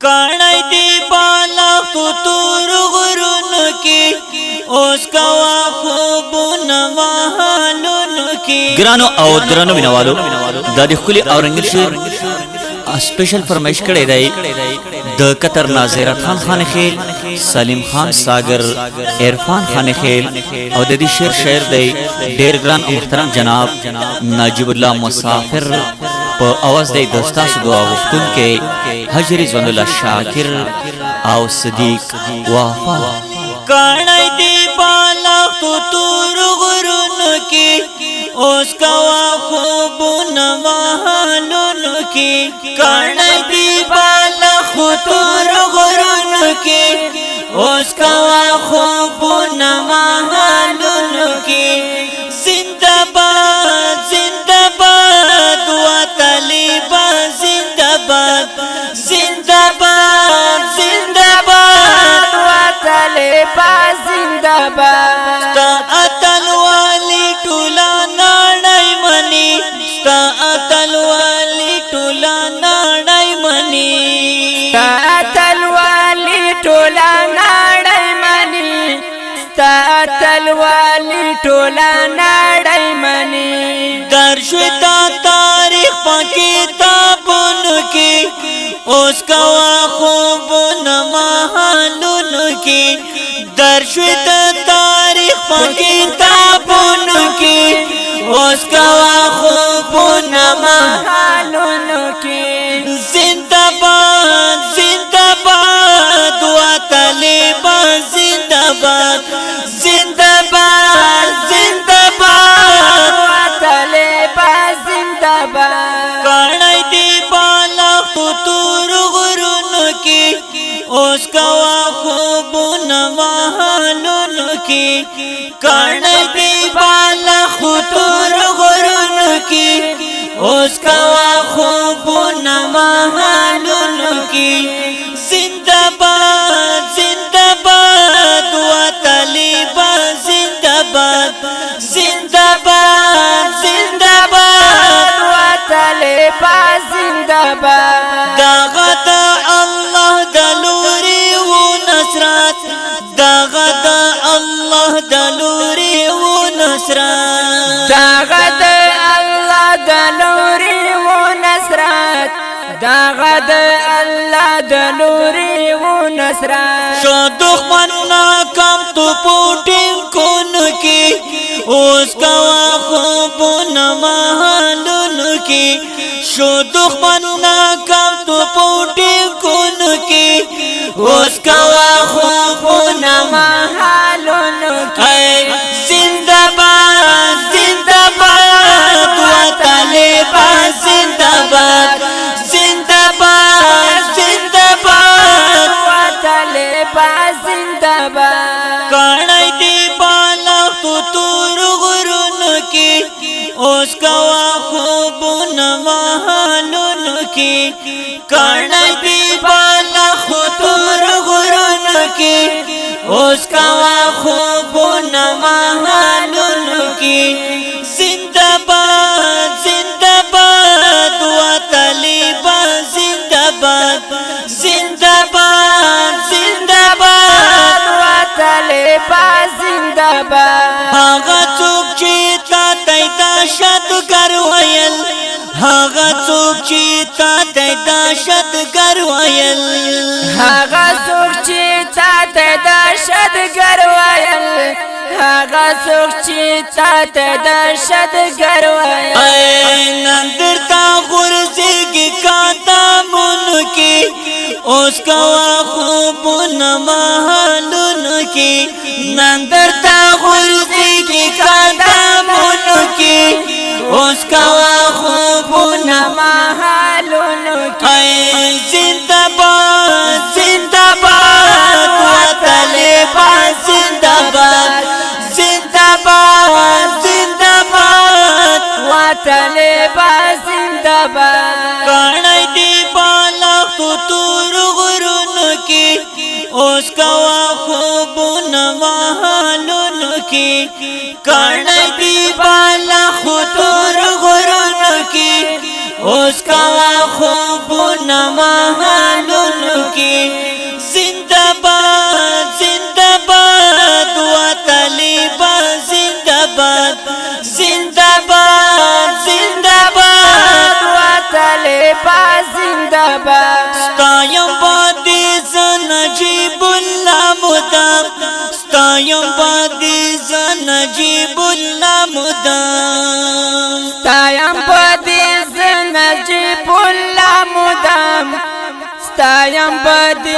کانای دی بالا خطور غرون کی اوس کوا خوبون محالون کی ګرانو او درنو مینوالو د دې خولي اورنګل شعر سپیشل فرمایش کړی دی د قطر ناظرات خان خیل سلیم خان ساگر عرفان خان خیل او د دې شعر دی ډیر ګران او محترم جناب نجیب الله مسافر په اواز دی دوستاسو دعا غوښتونکي حجری زون الله شاکر او صدیق وفا کانای دی بالا خطور غرون کی اوس کوا خوبون محالون کی کانای دی بالا خطور غرون کی اوس کوا خوبون محالون کی زندہ باد طالبان زندہ باد زندہ باد طالبان زندہ باد ستا اتل والی ټولا نړۍ منی ستا اتل والی ټولا نړۍ منی ستا اتل والی ټولا نړۍ منی ستا اتل والی ټولا نړۍ منی درشتا تاریخ په کتابونو کې اوس کوا خوبونه محالونو کې درشتا تاریخ په کتابونو کې اوس کوا خوبونه محالونو کې زندہ باد و طالبان زندہ باد زندہ باد طالبان زندہ باد کانای دی بالا خطور غرون کی اوس کوا خوبون محالون کی کانای دی بالا خطور غرون کی اوس کوا خوبون محالون کی زندہ باد و طالبان زندہ باد زندہ باد طالبان زندہ باد داغد اللہ دلوری و نصرات داغد اللہ دلوری و نصرات داغد اللہ دلوری و نصرات داغد اللہ دلوری و نصرات شو دخمن ناکام تو پوٹنگ کن کی اوس کوا خوبون محالون کی شو دخمن ناکام تو پوٹنگ کن کی اوس کوا خوبون محالون کی زندہ باد و طالبان زندہ باد زندہ باد طالبان زندہ باد کانای دی بالا خطور غرون کی اوس کوا خوبون محالون کی کانای دی بالا خطور غرون کی اوس کوا خوبون محالون کی زندہ باد و طالبان زندہ باد زندہ باد طالبان زندہ باد هغه څوک چې تا ته دهشتګر ویل هغه څوک چې تا ته دهشتګر ویل هغه څوک چې تا ته دهشتګر ویل هغه څوک چې تا ته دهشتګر ویل نن درته غورځېږي قدمونو کې اوس کوا خوبونه محالونو کې نن درته غورځېږي قدمونو کې اوس کوا خوبونه محالونو کې زندہ باد و طالبان زندہ باد زندہ باد و طالبان زندہ باد کانای دی بالا خطور غرون کی اوس کوا خوبون محالون کی کانای دی بالا خطور غرون کی اوس کوا خوبون محالون کی ستایم بادی نجیب الله مدام ستایم بادی نجیب الله مدام ستایم بادی نجیب الله مدام ستایم بادی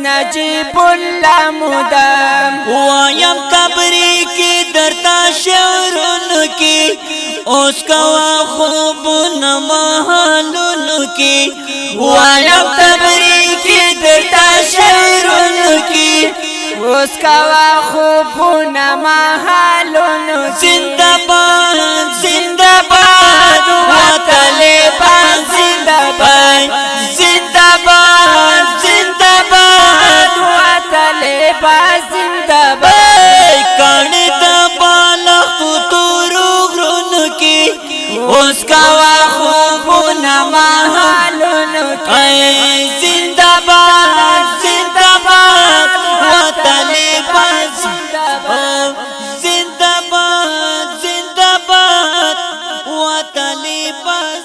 نجیب الله مدام وایم قبری کی درتا شعرونو کی اوس کوا خوبونه محلونو کی وایم قبری کی درتا شعرونو کی اوس کوا خوبونه محلونو زنده باد زنده باد وطالبان زنده باد زنده باد زنده باد وطالبان زنده باد کانی دا بالخ تورو غرونو کی اوس کوا خوبونه محلونو کی زنده باد زنده باد وطالبان زنده باد زنده باد وطالبان